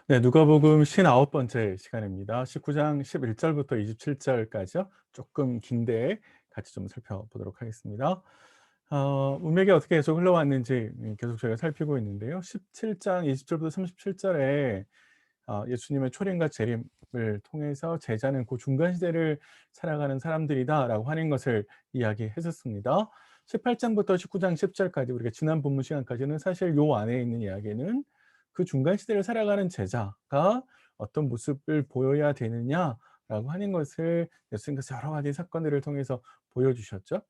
네, 누가복음 59번째 시간입니다. 19장 11절부터 27절까지요. 조금 긴데 같이 좀 살펴보도록 하겠습니다. 문맥이 어떻게 계속 흘러왔는지 계속 저희가 살피고 있는데요. 17장 20절부터 37절에 예수님의 초림과 재림을 통해서 제자는 그 중간 시대를 살아가는 사람들이다라고 하는 것을 이야기했었습니다. 18장부터 19장 10절까지 우리가 지난 본문 시간까지는 사실 요 안에 있는 이야기는 그 중간 시대를 살아가는 제자가 어떤 모습을 보여야 되느냐라고 하는 것을 예수님께서 여러 가지 사건들을 통해서 보여주셨죠.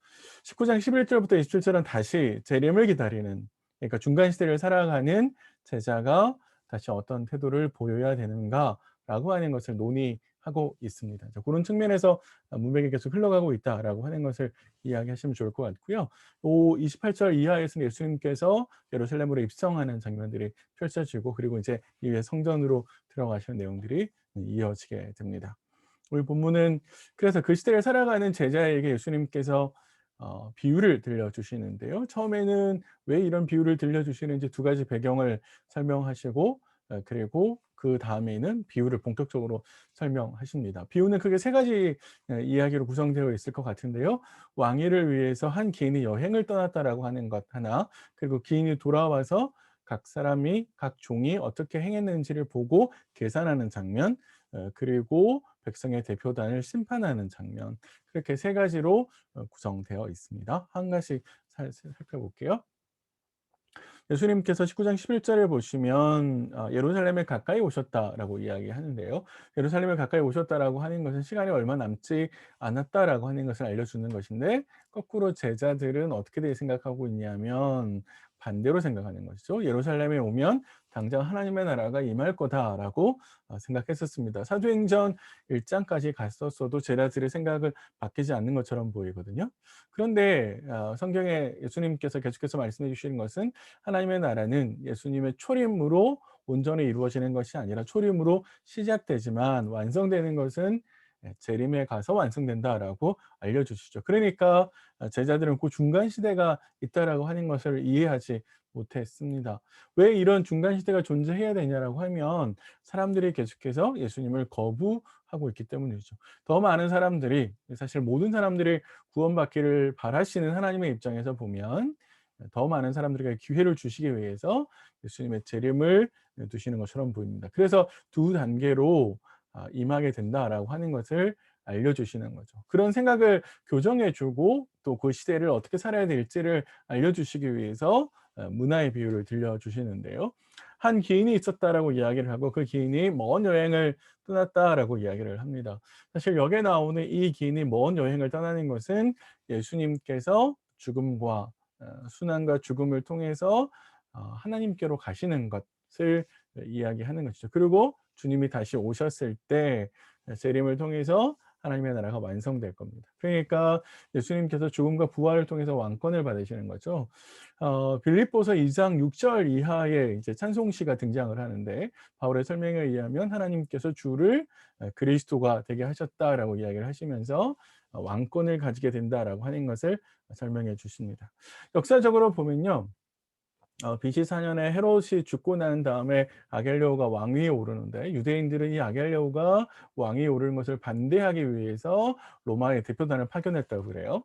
19장 11절부터 27절은 다시 재림을 기다리는, 그러니까 중간 시대를 살아가는 제자가 다시 어떤 태도를 보여야 되는가라고 하는 것을 논의하고 있습니다. 그런 측면에서 문맥이 계속 흘러가고 있다라고 하는 것을 이야기하시면 좋을 것 같고요. 28절 이하에서는 예수님께서 예루살렘으로 입성하는 장면들이 펼쳐지고, 그리고 이제 이후에 성전으로 들어가시는 내용들이 이어지게 됩니다. 오늘 본문은 그래서 그 시대를 살아가는 제자에게 예수님께서 비유를 들려주시는데요. 처음에는 왜 이런 비유를 들려주시는지 두 가지 배경을 설명하시고, 그리고 그다음에는 비유를 본격적으로 설명하십니다. 비유는 크게 세 가지 이야기로 구성되어 있을 것 같은데요. 왕위를 위해서 한 개인이 여행을 떠났다라고 하는 것 하나, 그리고 기인이 돌아와서 각 사람이 각 종이 어떻게 행했는지를 보고 계산하는 장면, 그리고 백성의 대표단을 심판하는 장면, 그렇게 세 가지로 구성되어 있습니다. 한 가지씩 살펴볼게요. 예수님께서 19장 11절을 보시면 예루살렘에 가까이 오셨다라고 이야기하는데요. 예루살렘에 가까이 오셨다라고 하는 것은 시간이 얼마 남지 않았다라고 하는 것을 알려주는 것인데, 거꾸로 제자들은 어떻게 생각하고 있냐면 반대로 생각하는 것이죠. 예루살렘에 오면 당장 하나님의 나라가 임할 거다라고 생각했었습니다. 사도행전 1장까지 갔었어도 제자들의 생각은 바뀌지 않는 것처럼 보이거든요. 그런데 성경에 예수님께서 계속해서 말씀해 주시는 것은 하나님의 나라는 예수님의 초림으로 온전히 이루어지는 것이 아니라 초림으로 시작되지만 완성되는 것은 재림에 가서 완성된다라고 알려주시죠. 그러니까 제자들은 그 중간 시대가 있다라고 하는 것을 이해하지 못했습니다. 왜 이런 중간 시대가 존재해야 되냐라고 하면 사람들이 계속해서 예수님을 거부하고 있기 때문이죠. 더 많은 사람들이, 사실 모든 사람들이 구원받기를 바라시는 하나님의 입장에서 보면 더 많은 사람들에게 기회를 주시기 위해서 예수님의 재림을 두시는 것처럼 보입니다. 그래서 두 단계로 임하게 된다라고 하는 것을 알려주시는 거죠. 그런 생각을 교정해 주고 또 그 시대를 어떻게 살아야 될지를 알려주시기 위해서 문화의 비유를 들려주시는데요. 한 기인이 있었다라고 이야기를 하고 그 기인이 먼 여행을 떠났다라고 이야기를 합니다. 사실 여기에 나오는 이 기인이 먼 여행을 떠나는 것은 예수님께서 죽음과 순환과 죽음을 통해서 하나님께로 가시는 것을 이야기하는 것이죠. 그리고 주님이 다시 오셨을 때 재림을 통해서 하나님의 나라가 완성될 겁니다. 그러니까 예수님께서 죽음과 부활을 통해서 왕권을 받으시는 거죠. 빌립보서 2장 6절 이하에 이제 찬송시가 등장을 하는데, 바울의 설명에 의하면 하나님께서 주를 그리스도가 되게 하셨다라고 이야기를 하시면서 왕권을 가지게 된다라고 하는 것을 설명해 주십니다. 역사적으로 보면요. BC 4년에 헤롯이 죽고 난 다음에 아겔레오가 왕위에 오르는데, 유대인들은 이 아겔레오가 왕위에 오르는 것을 반대하기 위해서 로마의 대표단을 파견했다고 그래요.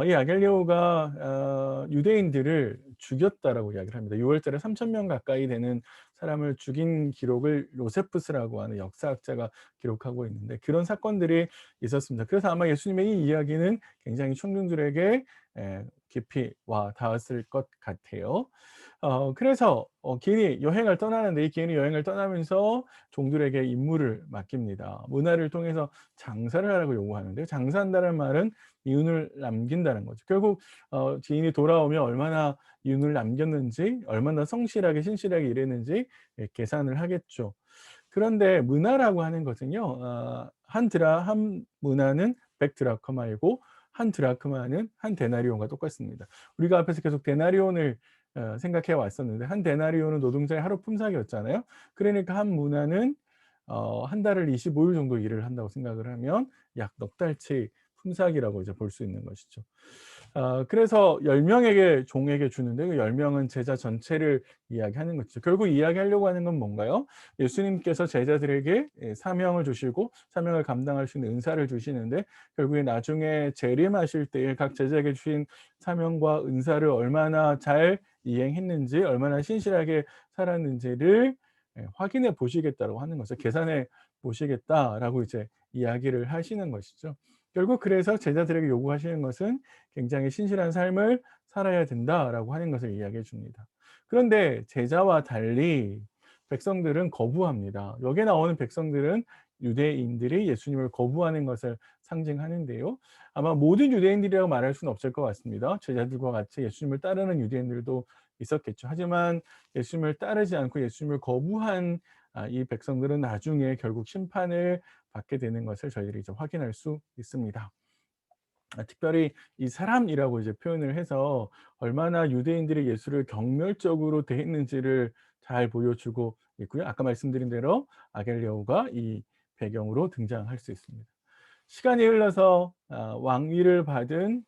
이 아겔레오가 유대인들을 죽였다라고 이야기를 합니다. 6월 달에 3천 명 가까이 되는 사람을 죽인 기록을 요세푸스라고 하는 역사학자가 기록하고 있는데, 그런 사건들이 있었습니다. 그래서 아마 예수님의 이 이야기는 굉장히 청중들에게 깊이 와 닿았을 것 같아요. 그래서 기인이 여행을 떠나는데, 이 기인이 여행을 떠나면서 종들에게 임무를 맡깁니다. 문화를 통해서 장사를 하라고 요구하는데요. 장사한다는 말은 이윤을 남긴다는 거죠. 결국 지인이 돌아오면 얼마나 이윤을 남겼는지, 얼마나 성실하게 신실하게 일했는지 계산을 하겠죠. 그런데 문화라고 하는 것은요, 한 문화는 100 드라크마이고 한 드라크마는 한 데나리온과 똑같습니다. 우리가 앞에서 계속 데나리온을 생각해 왔었는데, 한 데나리온은 노동자의 하루 품삯이었잖아요. 그러니까 한 문화는 한 달을 25일 정도 일을 한다고 생각을 하면 약 넉 달치 품삯이라고 이제 볼 수 있는 것이죠. 그래서 10 명에게 종에게 주는데 그 10 명은 제자 전체를 이야기하는 거죠. 결국 이야기하려고 하는 건 뭔가요? 예수님께서 제자들에게 사명을 주시고 사명을 감당할 수 있는 은사를 주시는데 결국에 나중에 재림하실 때에 각 제자에게 주신 사명과 은사를 얼마나 잘 이행했는지 얼마나 신실하게 살았는지를 확인해 보시겠다라고 하는 거죠. 계산해 보시겠다라고 이제 이야기를 하시는 것이죠. 결국 그래서 제자들에게 요구하시는 것은 굉장히 신실한 삶을 살아야 된다라고 하는 것을 이야기해 줍니다. 그런데 제자와 달리 백성들은 거부합니다. 여기에 나오는 백성들은 유대인들이 예수님을 거부하는 것을 상징하는데요. 아마 모든 유대인들이라고 말할 수는 없을 것 같습니다. 제자들과 같이 예수님을 따르는 유대인들도 있었겠죠. 하지만 예수님을 따르지 않고 예수님을 거부한 이 백성들은 나중에 결국 심판을 받게 되는 것을 저희들이 이제 확인할 수 있습니다. 특별히 이 사람이라고 이제 표현을 해서 얼마나 유대인들이 예수를 경멸적으로 대했는지를 잘 보여주고 있고요. 아까 말씀드린 대로 아겔레오가 이 배경으로 등장할 수 있습니다. 시간이 흘러서 왕위를 받은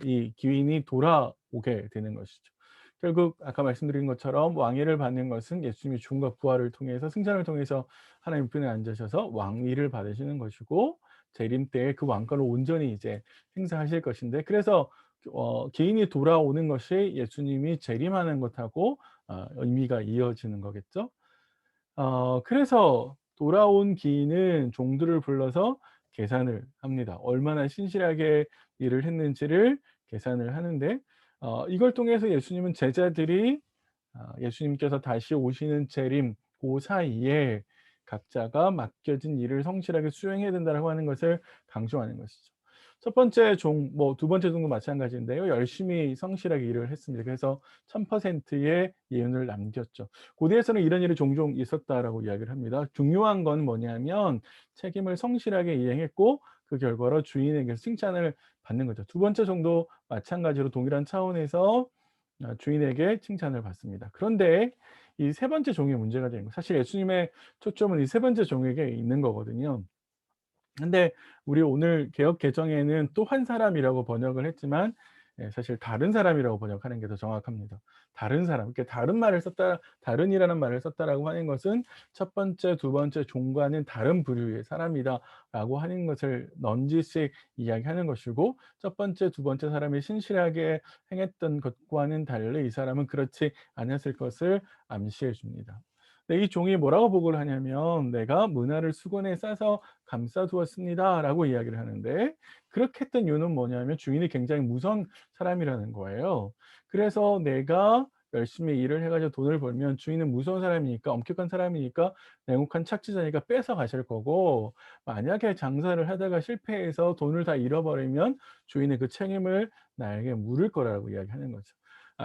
이 귀인이 돌아오게 되는 것이죠. 결국 아까 말씀드린 것처럼 왕위를 받는 것은 예수님이 죽음과 부활을 통해서 승천을 통해서 하나님 편에 앉으셔서 왕위를 받으시는 것이고 재림 때에 그 왕권을 온전히 이제 행사하실 것인데 그래서 귀인이 돌아오는 것이 예수님이 재림하는 것하고 의미가 이어지는 거겠죠. 그래서 돌아온 기인은 종들을 불러서 계산을 합니다. 얼마나 신실하게 일을 했는지를 계산을 하는데 이걸 통해서 예수님은 제자들이 예수님께서 다시 오시는 재림 고 사이에 각자가 맡겨진 일을 성실하게 수행해야 된다라고 하는 것을 강조하는 것이죠. 첫 번째 종 뭐 두 번째 종도 마찬가지인데요. 열심히 성실하게 일을 했습니다. 그래서 1000%의 예언을 남겼죠. 고대에서는 이런 일이 종종 있었다라고 이야기를 합니다. 중요한 건 뭐냐면 책임을 성실하게 이행했고 그 결과로 주인에게서 칭찬을 받는 거죠. 두 번째 종도 마찬가지로 동일한 차원에서 주인에게 칭찬을 받습니다. 그런데 이 세 번째 종이 문제가 되는 거예요. 사실 예수님의 초점은 이 세 번째 종에게 있는 거거든요. 근데 우리 오늘 개역 개정에는 또 한 사람이라고 번역을 했지만 사실 다른 사람이라고 번역하는 게 더 정확합니다. 다른 사람. 이렇게 다른 말을 썼다 다른이라는 말을 썼다라고 하는 것은 첫 번째, 두 번째 종과는 다른 부류의 사람이다라고 하는 것을 넌지식 이야기하는 것이고 첫 번째, 두 번째 사람이 신실하게 행했던 것과는 달리 이 사람은 그렇지 않았을 것을 암시해 줍니다. 네, 이 종이 뭐라고 보고를 하냐면 "내가 문화를 수건에 싸서 감싸 두었습니다."라고 이야기를 하는데 그렇게 했던 이유는 뭐냐면 주인이 굉장히 무서운 사람이라는 거예요. 그래서 내가 열심히 일을 해 가지고 돈을 벌면 주인은 무서운 사람이니까 엄격한 사람이니까 냉혹한 착취자니까 뺏어 가실 거고 만약에 장사를 하다가 실패해서 돈을 다 잃어버리면 주인의 그 책임을 나에게 물을 거라고 이야기하는 거죠.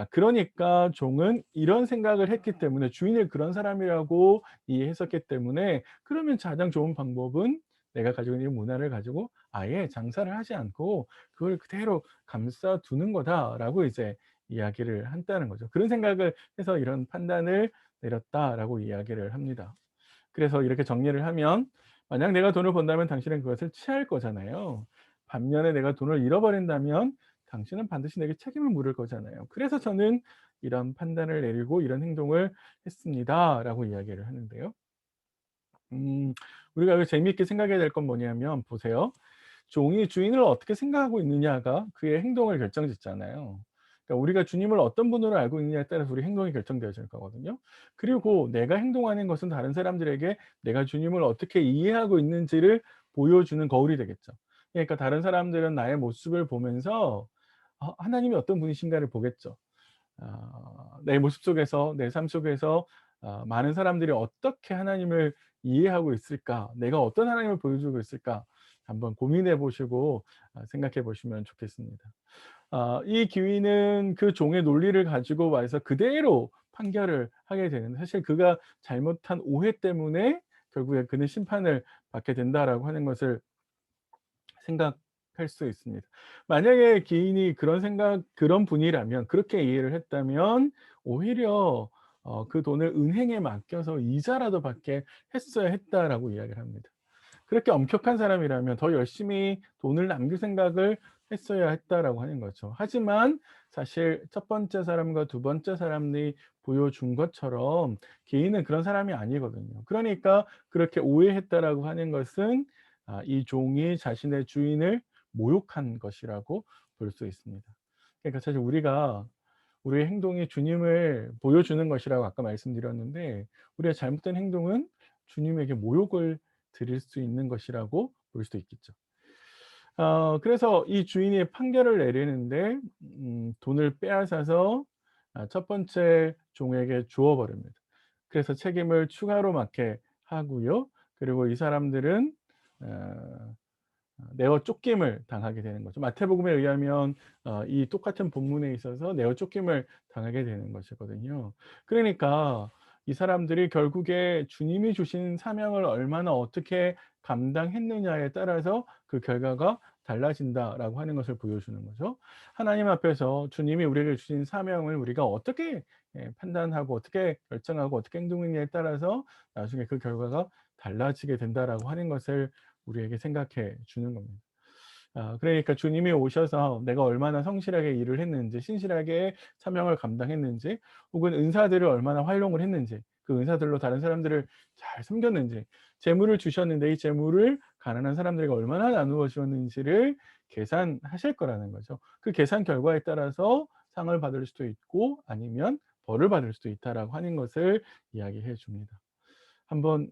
그러니까 종은 이런 생각을 했기 때문에 주인을 그런 사람이라고 이해했었기 때문에 그러면 가장 좋은 방법은 내가 가지고 있는 문화를 가지고 아예 장사를 하지 않고 그걸 그대로 감싸 두는 거다라고 이제 이야기를 한다는 거죠. 그런 생각을 해서 이런 판단을 내렸다라고 이야기를 합니다. 그래서 이렇게 정리를 하면 만약 내가 돈을 번다면 당신은 그것을 취할 거잖아요. 반면에 내가 돈을 잃어버린다면 당신은 반드시 내게 책임을 물을 거잖아요. 그래서 저는 이런 판단을 내리고 이런 행동을 했습니다라고 이야기를 하는데요. 우리가 여기 재미있게 생각해야 될 건 뭐냐면 보세요. 종이 주인을 어떻게 생각하고 있느냐가 그의 행동을 결정짓잖아요. 그러니까 우리가 주님을 어떤 분으로 알고 있느냐에 따라서 우리 행동이 결정되어질 거거든요. 그리고 내가 행동하는 것은 다른 사람들에게 내가 주님을 어떻게 이해하고 있는지를 보여주는 거울이 되겠죠. 그러니까 다른 사람들은 나의 모습을 보면서 하나님이 어떤 분이신가를 보겠죠. 내 모습 속에서 내 삶 속에서 많은 사람들이 어떻게 하나님을 이해하고 있을까? 내가 어떤 하나님을 보여주고 있을까? 한번 고민해 보시고 생각해 보시면 좋겠습니다. 이 귀인은 그 종의 논리를 가지고 와서 그대로 판결을 하게 되는데 사실 그가 잘못한 오해 때문에 결국에 그는 심판을 받게 된다라고 하는 것을 생각할 수 있습니다. 만약에 기인이 그런 분이라면 그렇게 이해를 했다면 오히려 그 돈을 은행에 맡겨서 이자라도 받게 했어야 했다라고 이야기를 합니다. 그렇게 엄격한 사람이라면 더 열심히 돈을 남길 생각을 했어야 했다라고 하는 거죠. 하지만 사실 첫 번째 사람과 두 번째 사람이 보여준 것처럼 개인은 그런 사람이 아니거든요. 그러니까 그렇게 오해했다라고 하는 것은 이 종이 자신의 주인을 모욕한 것이라고 볼 수 있습니다. 그러니까 사실 우리가 우리의 행동이 주님을 보여주는 것이라고 아까 말씀드렸는데, 우리의 잘못된 행동은 주님에게 모욕을 드릴 수 있는 것이라고 볼 수도 있겠죠. 그래서 이 주인이 판결을 내리는데 돈을 빼앗아서 첫 번째 종에게 주어 버립니다. 그래서 책임을 추가로 맡게 하고요. 그리고 이 사람들은 어 내어 쫓김을 당하게 되는 거죠. 마태복음에 의하면 이 똑같은 본문에 있어서 내어 쫓김을 당하게 되는 것이거든요. 그러니까 이 사람들이 결국에 주님이 주신 사명을 얼마나 어떻게 감당했느냐에 따라서 그 결과가 달라진다라고 하는 것을 보여주는 거죠. 하나님 앞에서 주님이 우리에게 주신 사명을 우리가 어떻게 판단하고 어떻게 결정하고 어떻게 행동했냐에 따라서 나중에 그 결과가 달라지게 된다라고 하는 것을 우리에게 생각해 주는 겁니다. 그러니까 주님이 오셔서 내가 얼마나 성실하게 일을 했는지, 신실하게 사명을 감당했는지, 혹은 은사들을 얼마나 활용을 했는지, 그 은사들로 다른 사람들을 잘 섬겼는지, 재물을 주셨는데 이 재물을 가난한 사람들에게 얼마나 나누어 주었는지를 계산하실 거라는 거죠. 그 계산 결과에 따라서 상을 받을 수도 있고 아니면 벌을 받을 수도 있다라고 하는 것을 이야기해 줍니다. 한번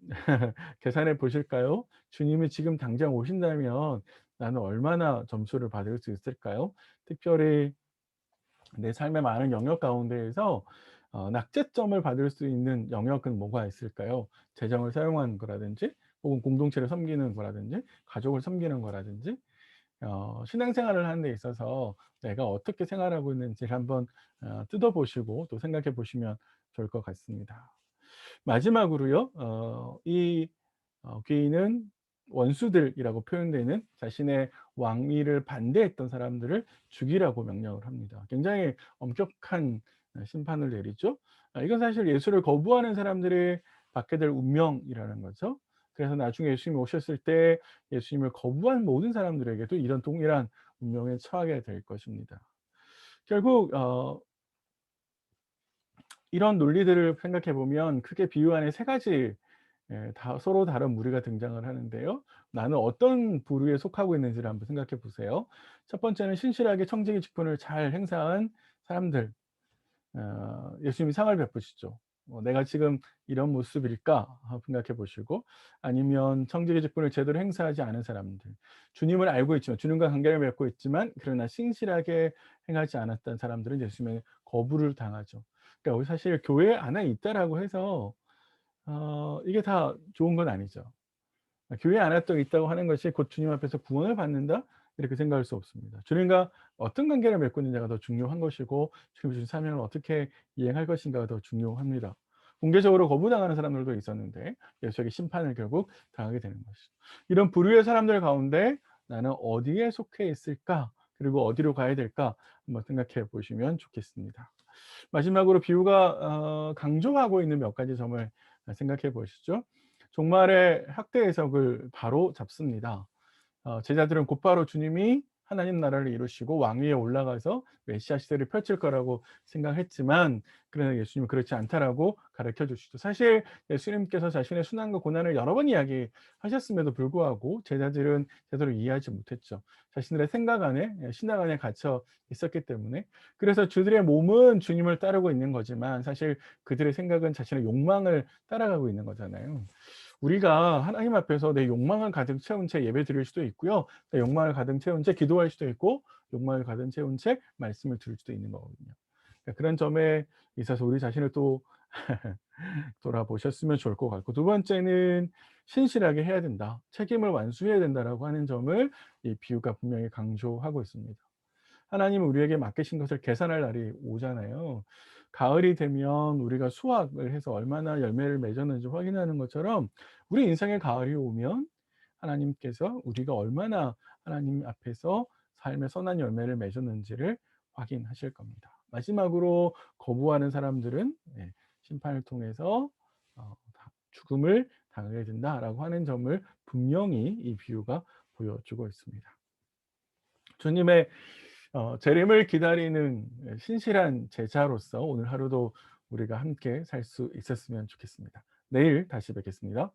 계산해 보실까요? 주님이 지금 당장 오신다면 나는 얼마나 점수를 받을 수 있을까요? 특별히 내 삶의 많은 영역 가운데에서 낙제점을 받을 수 있는 영역은 뭐가 있을까요? 재정을 사용하는 거라든지, 혹은 공동체를 섬기는 거라든지, 가족을 섬기는 거라든지, 신앙생활을 하는 데 있어서 내가 어떻게 생활하고 있는지를 한번 뜯어 보시고 또 생각해 보시면 좋을 것 같습니다. 마지막으로요. 이 귀인은 원수들이라고 표현되는 자신의 왕위를 반대했던 사람들을 죽이라고 명령을 합니다. 굉장히 엄격한 심판을 내리죠. 이건 사실 예수를 거부하는 사람들이 받게 될 운명이라는 거죠. 그래서 나중에 예수님이 오셨을 때 예수님을 거부한 모든 사람들에게도 이런 동일한 운명에 처하게 될 것입니다. 결국 이런 논리들을 생각해 보면 크게 비유 안에 세 가지 다 서로 다른 무리가 등장을 하는데요. 나는 어떤 부류에 속하고 있는지를 한번 생각해 보세요. 첫 번째는 신실하게 청지기 직분을 잘 행사한 사람들. 예수님이 상을 베푸시죠. '내가 지금 이런 모습일까?' 한번 생각해 보시고, 아니면 청지기 직분을 제대로 행사하지 않은 사람들. 주님을 알고 있지만, 주님과 관계를 맺고 있지만 그러나 신실하게 행하지 않았던 사람들은 예수님의 거부를 당하죠. 그러니까 우리 사실 교회 안에 있다라고 해서 이게 다 좋은 건 아니죠. 교회 안에 또 있다고 하는 것이 곧 주님 앞에서 구원을 받는다, 이렇게 생각할 수 없습니다. 주님과 어떤 관계를 맺고 있느냐가 더 중요한 것이고, 주님이 주신 사명을 어떻게 이행할 것인가가 더 중요합니다. 공개적으로 거부당하는 사람들도 있었는데 예수에게 심판을 결국 당하게 되는 것이죠. 이런 부류의 사람들 가운데 나는 어디에 속해 있을까? 그리고 어디로 가야 될까? 한번 생각해 보시면 좋겠습니다. 마지막으로 비유가 강조하고 있는 몇 가지 점을 생각해 보시죠. 종말의 학대 해석을 바로 잡습니다. 제자들은 곧바로 주님이 하나님 나라를 이루시고 왕위에 올라가서 메시아 시대를 펼칠 거라고 생각했지만, 그러나 예수님은 그렇지 않다라고 가르쳐 주시죠. 사실 예수님께서 자신의 순환과 고난을 여러 번 이야기하셨음에도 불구하고 제자들은 제대로 이해하지 못했죠. 자신들의 생각 안에, 신앙 안에 갇혀 있었기 때문에. 그래서 그들의 몸은 주님을 따르고 있는 거지만 사실 그들의 생각은 자신의 욕망을 따라가고 있는 거잖아요. 우리가 하나님 앞에서 내 욕망을 가득 채운 채 예배드릴 수도 있고요. 내 욕망을 가득 채운 채 기도할 수도 있고, 욕망을 가득 채운 채 말씀을 들을 수도 있는 거거든요. 그러니까 그런 점에 있어서 우리 자신을 또 돌아보셨으면 좋을 것 같고, 두 번째는 신실하게 해야 된다. 책임을 완수해야 된다라고 하는 점을 이 비유가 분명히 강조하고 있습니다. 하나님은 우리에게 맡기신 것을 계산할 날이 오잖아요. 가을이 되면 우리가 수확을 해서 얼마나 열매를 맺었는지 확인하는 것처럼, 우리 인생의 가을이 오면 하나님께서 우리가 얼마나 하나님 앞에서 삶의 선한 열매를 맺었는지를 확인하실 겁니다. 마지막으로 거부하는 사람들은 심판을 통해서 죽음을 당하게 된다라고 하는 점을 분명히 이 비유가 보여주고 있습니다. 주님의 재림을 기다리는 신실한 제자로서 오늘 하루도 우리가 함께 살 수 있었으면 좋겠습니다. 내일 다시 뵙겠습니다.